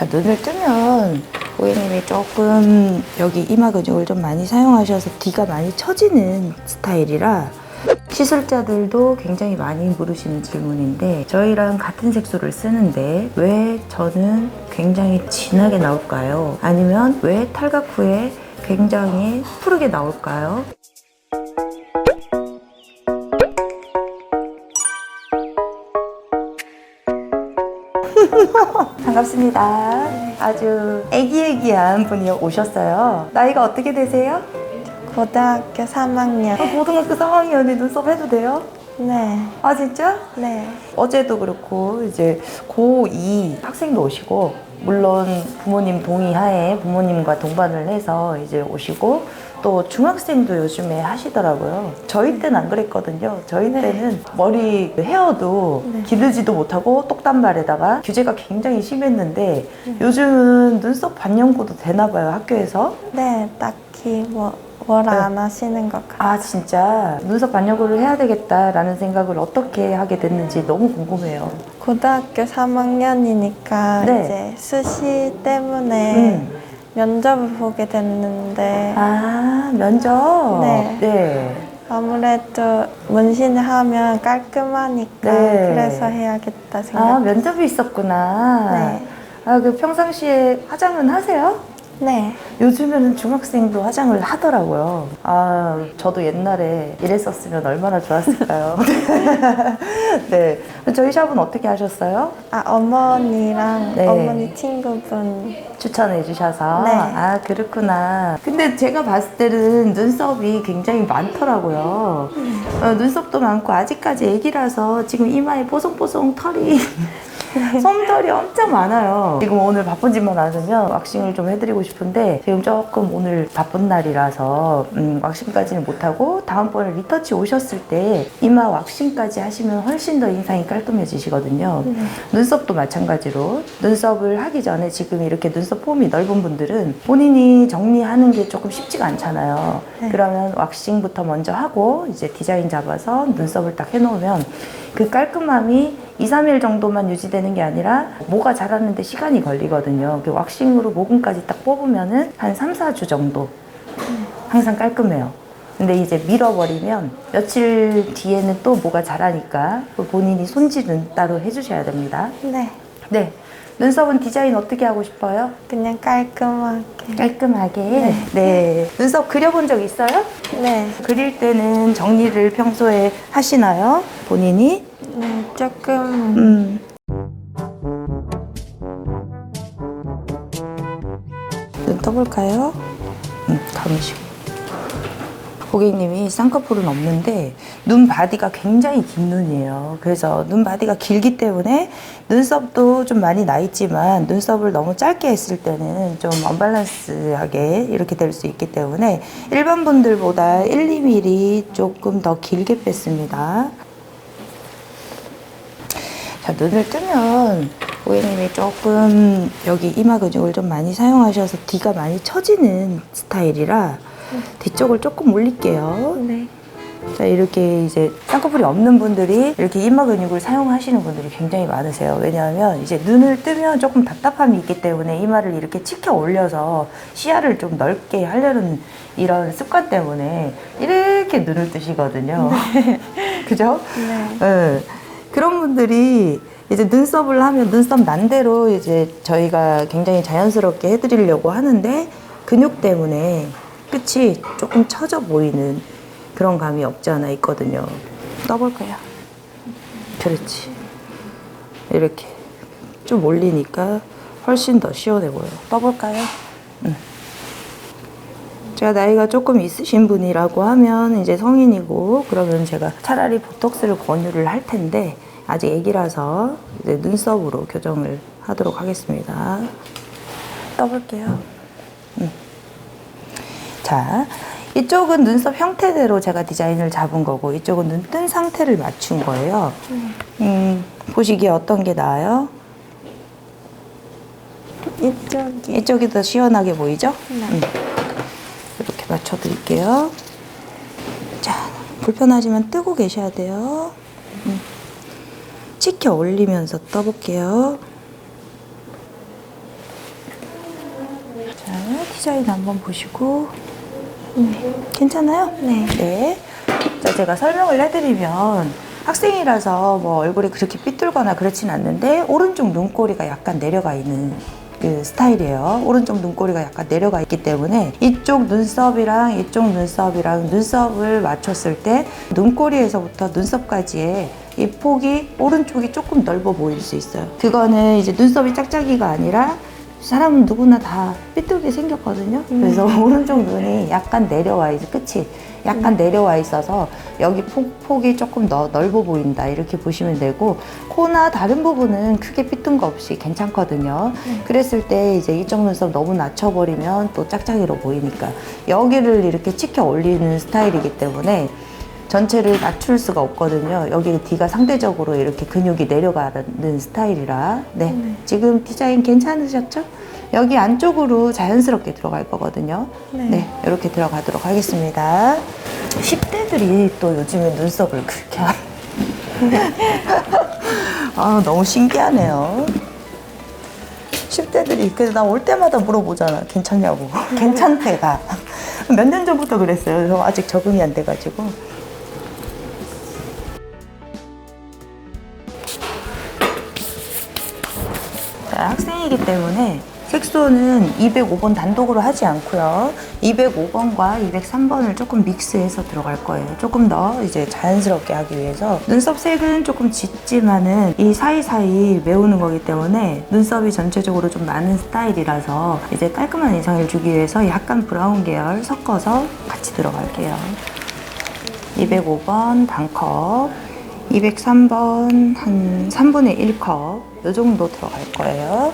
자, 눈을 뜨면 고객님이 조금 여기 이마 근육을 좀 많이 사용하셔서 D가 많이 처지는 스타일이라 시술자들도 굉장히 많이 물으시는 질문인데, 저희랑 같은 색소를 쓰는데 왜 저는 굉장히 진하게 나올까요? 아니면 왜 탈각 후에 굉장히 푸르게 나올까요? 반갑습니다. 아주 애기애기한 분이 오셨어요. 나이가 어떻게 되세요? 고등학교 3학년. 고등학교 3학년에 눈썹 해도 돼요? 네. 아, 진짜? 네. 어제도 그렇고 이제 고2 학생도 오시고, 물론 부모님 동의하에 부모님과 동반을 해서 이제 오시고, 또 중학생도 요즘에 하시더라고요. 저희 때는 안 그랬거든요. 저희 때는 머리 헤어도 기르지도 못하고 똑단발에다가 규제가 굉장히 심했는데, 요즘은 눈썹 반영구도 되나 봐요, 학교에서. 네, 딱히 뭘 안 하시는 것 같아요. 아, 진짜 눈썹 반영구를 해야 되겠다라는 생각을 어떻게 하게 됐는지 너무 궁금해요. 고등학교 3학년이니까 네. 이제 수시 때문에 면접을 보게 됐는데 아, 면접? 네. 네. 아무래도 문신을 하면 깔끔하니까 네. 그래서 해야겠다 아, 생각. 면접이 있었구나. 네. 아, 그 평상시에 화장은 하세요? 네. 요즘에는 중학생도 화장을 하더라고요. 아, 저도 옛날에 이랬었으면 얼마나 좋았을까요? 네. 저희 샵은 어떻게 하셨어요? 아, 어머니랑 네. 어머니 친구분. 추천해 주셔서. 네. 아, 그렇구나. 근데 제가 봤을 때는 눈썹이 굉장히 많더라고요. 눈썹도 많고, 아직까지 애기라서 지금 이마에 뽀송뽀송 털이 솜털이 엄청 많아요. 지금 오늘 바쁜 짓만 않으면 왁싱을 좀 해드리고 싶은데, 지금 조금 오늘 바쁜 날이라서 왁싱까지는 못하고, 다음번에 리터치 오셨을 때 이마 왁싱까지 하시면 훨씬 더 인상이 깔끔해지시거든요. 눈썹도 마찬가지로 눈썹을 하기 전에 지금 이렇게 눈썹 폼이 넓은 분들은 본인이 정리하는 게 조금 쉽지가 않잖아요. 그러면 왁싱부터 먼저 하고 이제 디자인 잡아서 눈썹을 딱 해놓으면 그 깔끔함이 2, 3일 정도만 유지되는 게 아니라 모가 자라는데 시간이 걸리거든요. 그 왁싱으로 모근까지 딱 뽑으면은 한 3, 4주 정도 항상 깔끔해요. 근데 이제 밀어버리면 며칠 뒤에는 또 모가 자라니까 본인이 손질은 따로 해주셔야 됩니다. 네. 네. 눈썹은 디자인 어떻게 하고 싶어요? 그냥 깔끔하게. 깔끔하게. 네. 눈썹 그려본 적 있어요? 네. 그릴 때는 정리를 평소에 하시나요? 본인이? 네, 조금. 눈 떠볼까요? 감으시고. 고객님이 쌍꺼풀은 없는데 눈 바디가 굉장히 긴 눈이에요. 그래서 눈 바디가 길기 때문에 눈썹도 좀 많이 나 있지만 눈썹을 너무 짧게 했을 때는 좀 언밸런스하게 이렇게 될 수 있기 때문에 일반 분들보다 1, 2mm 조금 더 길게 뺐습니다. 자, 눈을 뜨면 고객님이 조금 여기 이마 근육을 좀 많이 사용하셔서 D가 많이 처지는 스타일이라 뒤쪽을 조금 올릴게요. 네. 자, 이렇게 이제 쌍꺼풀이 없는 분들이 이렇게 이마 근육을 사용하시는 분들이 굉장히 많으세요. 왜냐하면 이제 눈을 뜨면 조금 답답함이 있기 때문에 이마를 이렇게 치켜 올려서 시야를 좀 넓게 하려는 이런 습관 때문에 이렇게 눈을 뜨시거든요. 그죠? 네. 네. 그런 분들이 이제 눈썹을 하면 눈썹 난 대로 이제 저희가 굉장히 자연스럽게 해드리려고 하는데 근육 때문에 끝이 조금 처져 보이는 그런 감이 없지 않아 있거든요. 떠볼까요? 그렇지. 이렇게 좀 올리니까 훨씬 더 시원해 보여요. 떠볼까요? 제가 나이가 조금 있으신 분이라고 하면 이제 성인이고 그러면 제가 차라리 보톡스를 권유를 할 텐데 아직 애기라서 이제 눈썹으로 교정을 하도록 하겠습니다. 떠볼게요. 자, 이쪽은 눈썹 형태대로 제가 디자인을 잡은 거고 이쪽은 눈 뜬 상태를 맞춘 거예요. 보시기에 어떤 게 나아요? 이쪽이 더 시원하게 보이죠? 네. 이렇게 맞춰드릴게요. 자, 불편하지만 뜨고 계셔야 돼요. 치켜 올리면서 떠볼게요. 자, 디자인 한번 보시고. 괜찮아요? 네. 네. 자, 제가 설명을 해드리면 학생이라서 뭐 얼굴이 그렇게 삐뚤거나 그렇진 않는데 오른쪽 눈꼬리가 약간 내려가 있는 그 스타일이에요. 오른쪽 눈꼬리가 약간 내려가 있기 때문에 이쪽 눈썹이랑 이쪽 눈썹이랑 눈썹을 맞췄을 때 눈꼬리에서부터 눈썹까지의 이 폭이 오른쪽이 조금 넓어 보일 수 있어요. 그거는 이제 눈썹이 짝짝이가 아니라 사람은 누구나 다 삐뚤게 생겼거든요. 그래서 오른쪽 눈이 약간 내려와 있어, 끝이 약간 내려와 있어서 여기 폭이 조금 넓어 보인다 이렇게 보시면 되고, 코나 다른 부분은 크게 삐뚤 거 없이 괜찮거든요. 그랬을 때 이제 이쪽 눈썹 너무 낮춰버리면 또 짝짝이로 보이니까 여기를 이렇게 치켜 올리는 스타일이기 때문에 전체를 낮출 수가 없거든요. 여기 D가 상대적으로 이렇게 근육이 내려가는 스타일이라. 네. 지금 디자인 괜찮으셨죠? 여기 안쪽으로 자연스럽게 들어갈 거거든요. 네. 이렇게 들어가도록 하겠습니다. 10대들이 또 요즘에 눈썹을 그렇게 아, 너무 신기하네요. 10대들이 그래서 나 올 때마다 물어보잖아. 괜찮냐고. 괜찮대가. 몇 년 전부터 그랬어요. 저 아직 적응이 안 돼가지고. 학생이기 때문에 색소는 205번 단독으로 하지 않고요. 205번과 203번을 조금 믹스해서 들어갈 거예요. 조금 더 이제 자연스럽게 하기 위해서. 눈썹 색은 조금 짙지만은 이 사이사이 메우는 거기 때문에 눈썹이 전체적으로 좀 많은 스타일이라서 이제 깔끔한 인상을 주기 위해서 약간 브라운 계열 섞어서 같이 들어갈게요. 205번 반컵, 203번 한 3분의 1컵 이 정도 들어갈 거예요.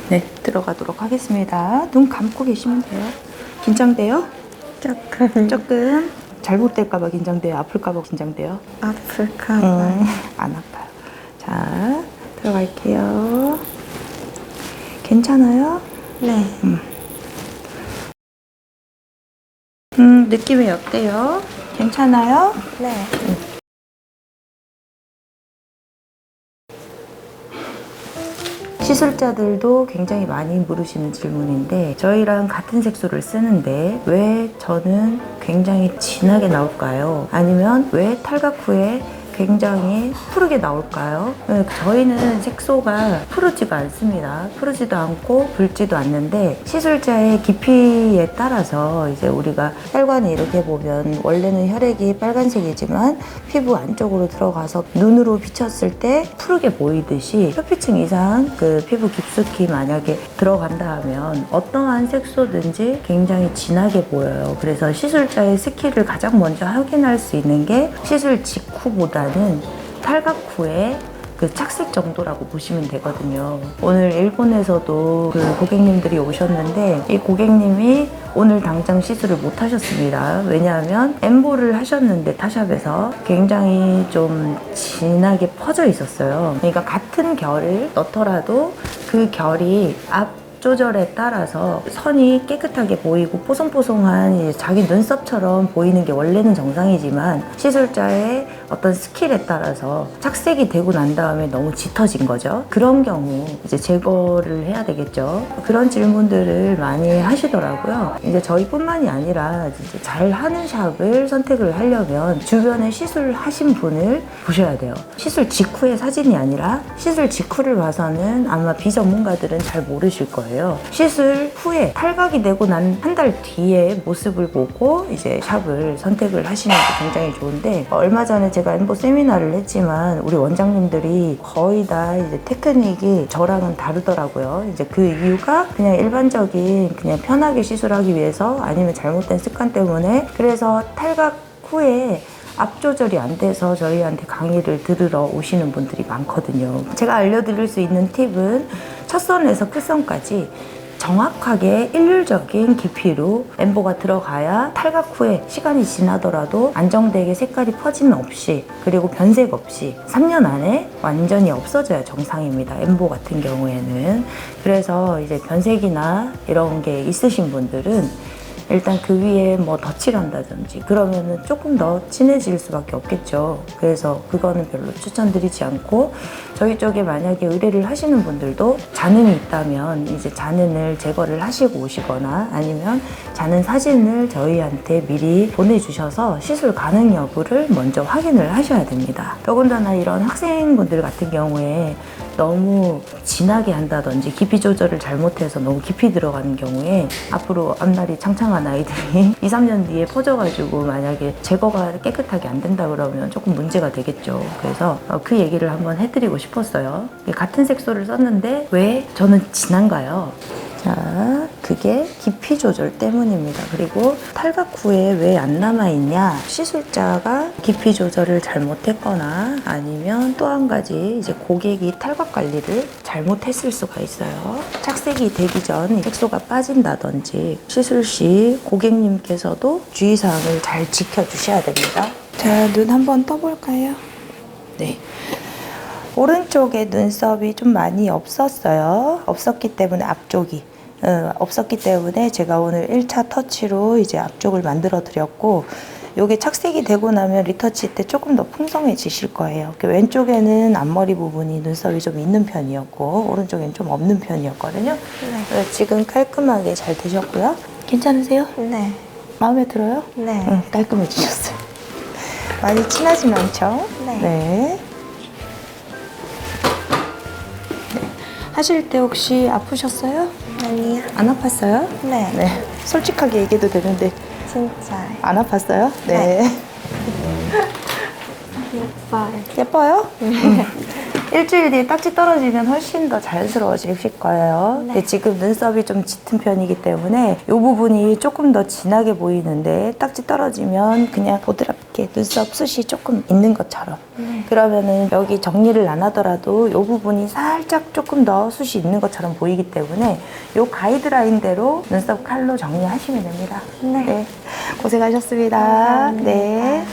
네, 들어가도록 하겠습니다. 눈 감고 계시면 돼요. 긴장돼요? 조금. 잘못될까봐 긴장돼요? 아플까봐 긴장돼요? 아플까봐. 안 아파요. 자, 들어갈게요. 괜찮아요? 네. 느낌이 어때요? 괜찮아요? 네. 시술자들도 굉장히 많이 물으시는 질문인데, 저희랑 같은 색소를 쓰는데 왜 저는 굉장히 진하게 나올까요? 아니면 왜 탈각 후에 굉장히 푸르게 나올까요? 저희는 색소가 푸르지가 않습니다. 푸르지도 않고 붉지도 않는데, 시술자의 깊이에 따라서 이제 우리가 혈관이 이렇게 보면 원래는 혈액이 빨간색이지만 피부 안쪽으로 들어가서 눈으로 비쳤을 때 푸르게 보이듯이 표피층 이상 그 피부 깊숙이 만약에 들어간다 하면 어떠한 색소든지 굉장히 진하게 보여요. 그래서 시술자의 스킬을 가장 먼저 확인할 수 있는 게 시술 직후보다는 탈각 후에 그 착색 정도라고 보시면 되거든요. 오늘 일본에서도 그 고객님들이 오셨는데, 이 고객님이 오늘 당장 시술을 못 하셨습니다. 왜냐하면 엠보를 하셨는데 타샵에서 굉장히 좀 진하게 퍼져 있었어요. 그러니까 같은 결을 넣더라도 그 결이 앞 조절에 따라서 선이 깨끗하게 보이고 뽀송뽀송한 자기 눈썹처럼 보이는 게 원래는 정상이지만, 시술자의 어떤 스킬에 따라서 착색이 되고 난 다음에 너무 짙어진 거죠. 그런 경우 이제 제거를 해야 되겠죠. 그런 질문들을 많이 하시더라고요. 이제 저희뿐만이 아니라 이제 잘 하는 샵을 선택을 하려면 주변에 시술하신 분을 보셔야 돼요. 시술 직후의 사진이 아니라 시술 직후를 봐서는 아마 비전문가들은 잘 모르실 거예요. 시술 후에 탈각이 되고 난 한 달 뒤에 모습을 보고 이제 샵을 선택을 하시는 게 굉장히 좋은데, 얼마 전에 제가 엠보 세미나를 했지만 우리 원장님들이 거의 다 이제 테크닉이 저랑은 다르더라고요. 이제 그 이유가 그냥 일반적인 그냥 편하게 시술하기 위해서, 아니면 잘못된 습관 때문에, 그래서 탈각 후에 앞 조절이 안 돼서 저희한테 강의를 들으러 오시는 분들이 많거든요. 제가 알려드릴 수 있는 팁은 첫 선에서 끝선까지 정확하게 일률적인 깊이로 엠보가 들어가야 탈각 후에 시간이 지나더라도 안정되게 색깔이 퍼짐 없이, 그리고 변색 없이 3년 안에 완전히 없어져야 정상입니다. 엠보 같은 경우에는. 그래서 이제 변색이나 이런 게 있으신 분들은 일단 그 위에 뭐 덧칠을 한다든지 그러면은 조금 더 진해질 수밖에 없겠죠. 그래서 그거는 별로 추천드리지 않고 저희 쪽에 만약에 의뢰를 하시는 분들도 잔흔이 있다면 이제 잔흔을 제거를 하시고 오시거나 아니면 잔흔 사진을 저희한테 미리 보내주셔서 시술 가능 여부를 먼저 확인을 하셔야 됩니다. 더군다나 이런 학생분들 같은 경우에 너무 진하게 한다든지 깊이 조절을 잘못해서 너무 깊이 들어가는 경우에 앞으로 앞날이 창창한 아이들이 2, 3년 뒤에 퍼져가지고 만약에 제거가 깨끗하게 안 된다 그러면 조금 문제가 되겠죠. 그래서 그 얘기를 한번 해드리고 싶었어요. 같은 색소를 썼는데 왜 저는 진한가요? 자, 그게 깊이 조절 때문입니다. 그리고 탈각 후에 왜 안 남아있냐? 시술자가 깊이 조절을 잘못했거나 아니면 또 한 가지 이제 고객이 탈각 관리를 잘못했을 수가 있어요. 착색이 되기 전 색소가 빠진다든지 시술 시 고객님께서도 주의사항을 잘 지켜주셔야 됩니다. 자, 눈 한번 떠볼까요? 네. 오른쪽에 눈썹이 좀 많이 없었어요. 없었기 때문에 앞쪽이 없었기 때문에 제가 오늘 1차 터치로 이제 앞쪽을 만들어 드렸고 요게 착색이 되고 나면 리터치 때 조금 더 풍성해지실 거예요. 왼쪽에는 앞머리 부분이 눈썹이 좀 있는 편이었고 오른쪽에는 좀 없는 편이었거든요. 네. 지금 깔끔하게 잘 되셨고요. 괜찮으세요? 네. 마음에 들어요? 네. 응, 깔끔해지셨어요. 많이 진하진 않죠? 네. 네. 하실 때 혹시 아프셨어요? 아니요. 안 아팠어요? 네. 네. 솔직하게 얘기해도 되는데 진짜 안 아팠어요? 네. 예뻐요. 예뻐요? 일주일 뒤에 딱지 떨어지면 훨씬 더 자연스러워지실 거예요. 네. 근데 지금 눈썹이 좀 짙은 편이기 때문에 이 부분이 조금 더 진하게 보이는데 딱지 떨어지면 그냥 보드랍게 눈썹 숱이 조금 있는 것처럼 그러면은 여기 정리를 안 하더라도 이 부분이 살짝 조금 더 숱이 있는 것처럼 보이기 때문에 이 가이드라인대로 눈썹 칼로 정리하시면 됩니다. 네. 고생하셨습니다. 감사합니다. 네.